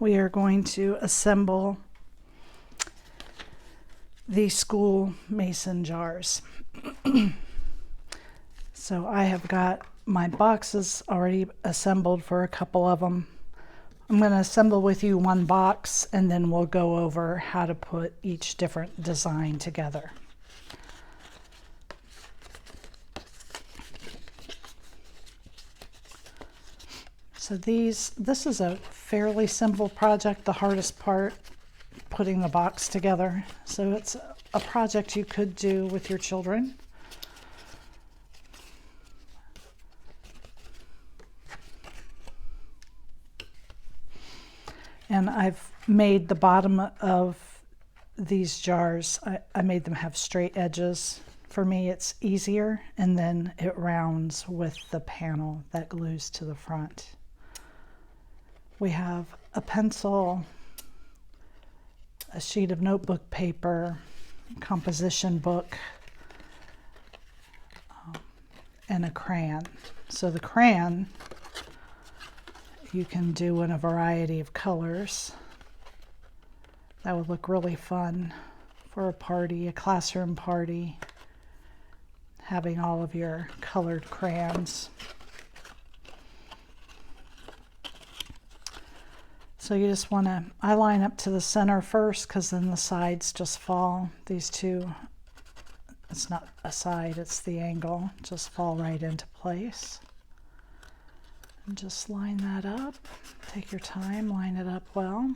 We are going to assemble the school mason jars. So I have got my boxes already assembled for a couple of them. I'm going to assemble with you one box, and then we'll go over how to put each different design together. So this is a fairly simple project. The hardest part, putting the box together. So it's a project you could do with your children. And I've made the bottom of these jars, I made them have straight edges. For me, it's easier, and then it rounds with the panel that glues to the front. We have a pencil, a sheet of notebook paper, composition book, and a crayon. So the crayon you can do in a variety of colors. That would look really fun for a party, a classroom party, having all of your colored crayons. So you just want to, I line up to the center first because then the sides just fall. These two, it's not a side, it's the angle, just fall right into place. And just line that up. Take your time, line it up well.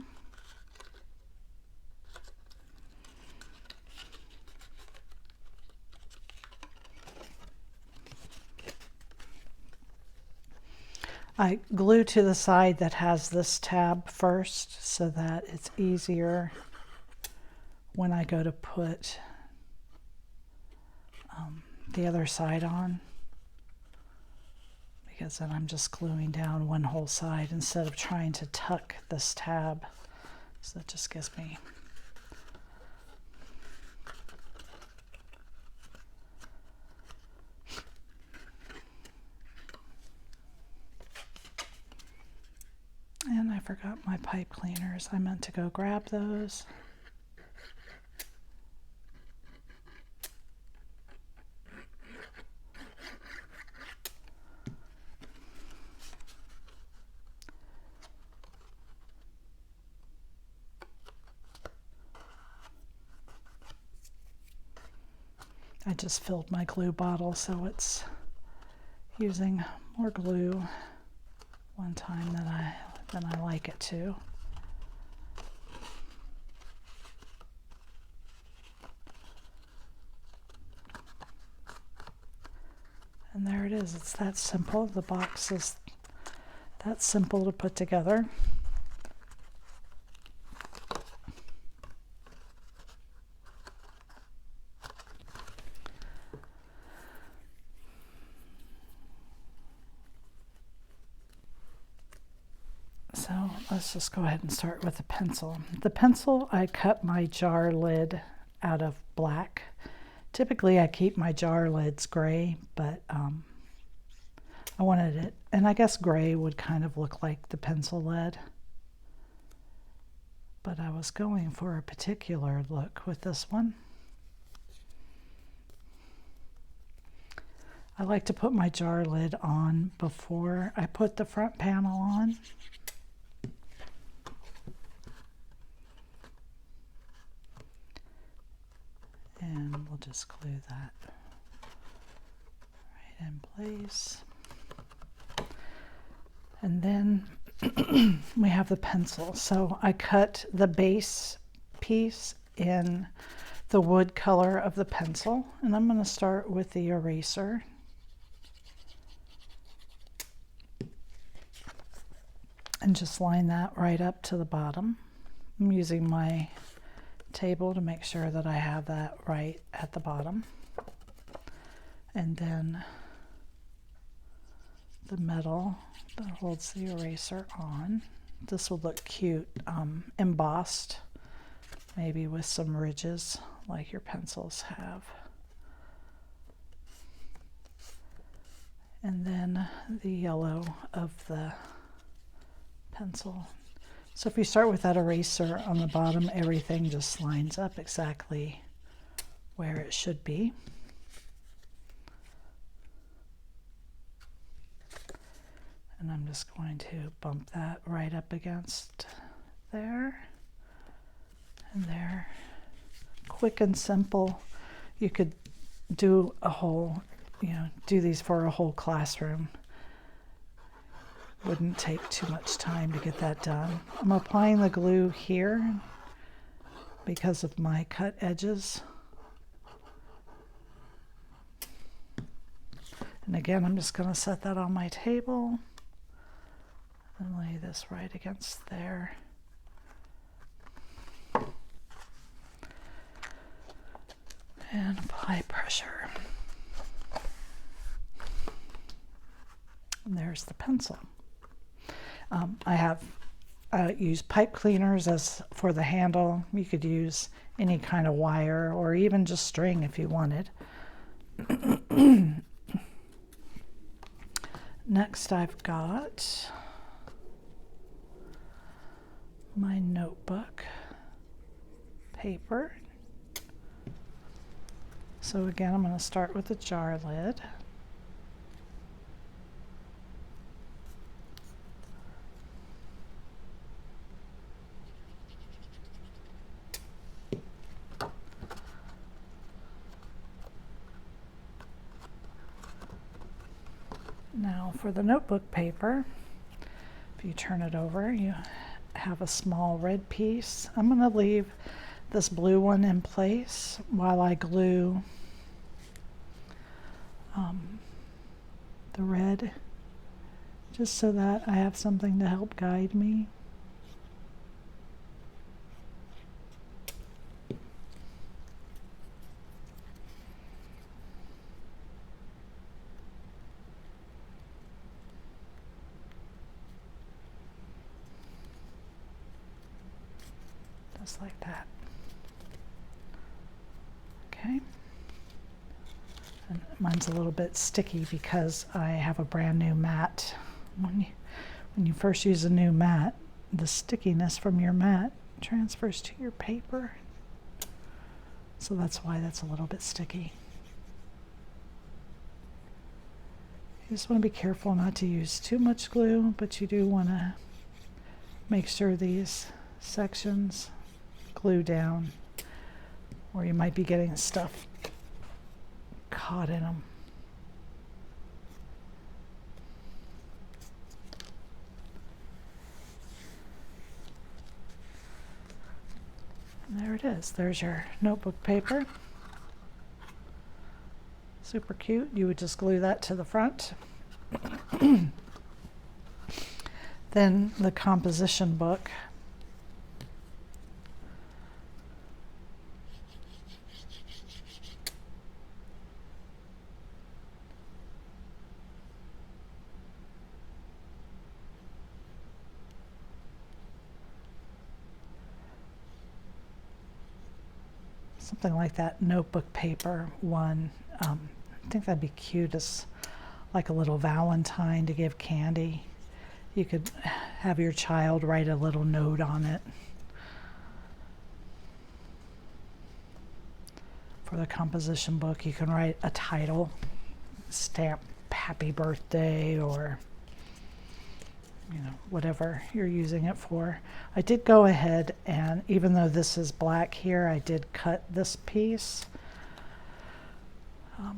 I glue to the side that has this tab first so that it's easier when I go to put the other side on, because then I'm just gluing down one whole side instead of trying to tuck this tab. So that just gives me and I forgot my pipe cleaners. I meant to go grab those. I just filled my glue bottle, so it's using more glue one time than I like it to. And there it is. It's that simple. The box is that simple to put together. So let's just go ahead and start with the pencil. The pencil, I cut my jar lid out of black. Typically I keep my jar lids gray, but I wanted it, and I guess gray would kind of look like the pencil lead. But I was going for a particular look with this one. I like to put my jar lid on before I put the front panel on. And we'll just glue that right in place. And then we have the pencil. So I cut the base piece in the wood color of the pencil, and I'm going to start with the eraser. And just line that right up to the bottom. I'm using my table to make sure that I have that right at the bottom. And then the metal that holds the eraser on. This will look cute, embossed, maybe with some ridges like your pencils have. And then the yellow of the pencil. So if you start with that eraser on the bottom, everything just lines up exactly where it should be. And I'm just going to bump that right up against there and there. Quick and simple. You could do a whole, do these for a whole classroom. Wouldn't take too much time to get that done. I'm applying the glue here because of my cut edges. And again, I'm just going to set that on my table and lay this right against there. And apply pressure. And there's the pencil. I use pipe cleaners as for the handle. You could use any kind of wire or even just string if you wanted. Next, I've got my notebook paper. So again, I'm going to start with the jar lid. Now for the notebook paper, if you turn it over, you have a small red piece. I'm going to leave this blue one in place while I glue the red, just so that I have something to help guide me. Just like that. Okay. And mine's a little bit sticky because I have a brand new mat. When you first use a new mat, the stickiness from your mat transfers to your paper. So that's why that's a little bit sticky. You just want to be careful not to use too much glue, but you do want to make sure these sections glue down, or you might be getting stuff caught in them. And there it is. There's your notebook paper. Super cute. You would just glue that to the front. Then the composition book. Something like that notebook paper one. I think that'd be cute as like a little Valentine to give candy. You could have your child write a little note on it. For the composition book, you can write a title, stamp happy birthday, or whatever you're using it for. I did go ahead and, even though this is black here, I did cut this piece. Or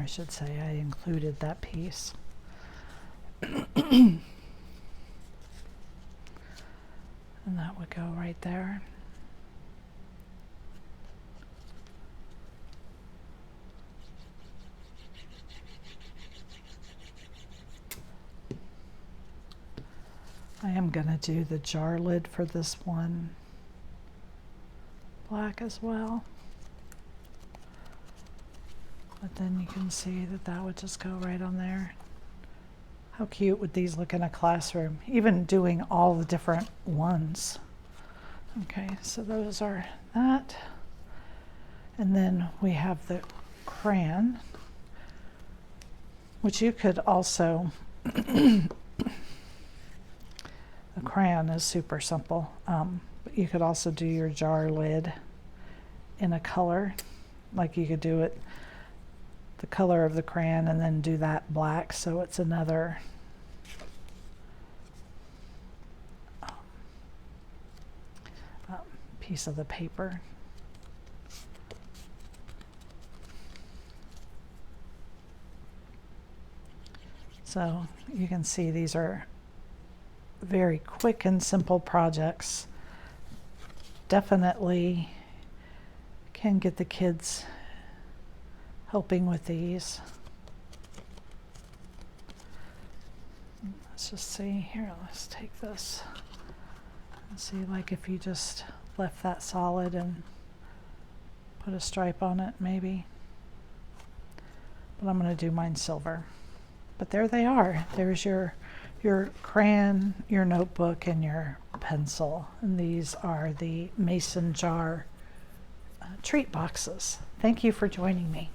I should say I included that piece. And that would go right there. I am going to do the jar lid for this one black as well. But then you can see that that would just go right on there. How cute would these look in a classroom? Even doing all the different ones. Okay, so those are that. And then we have the crayon, which you could also, the crayon is super simple, but you could also do your jar lid in a color, like you could do it the color of the crayon and then do that black, so it's another piece of the paper. So you can see these are very quick and simple projects. Definitely can get the kids helping with these. Let's just see here, let's take this and see, like if you just left that solid and put a stripe on it maybe. But I'm going to do mine silver. But there they are. There's your crayon, your notebook, and your pencil. And these are the mason jar treat boxes. Thank you for joining me.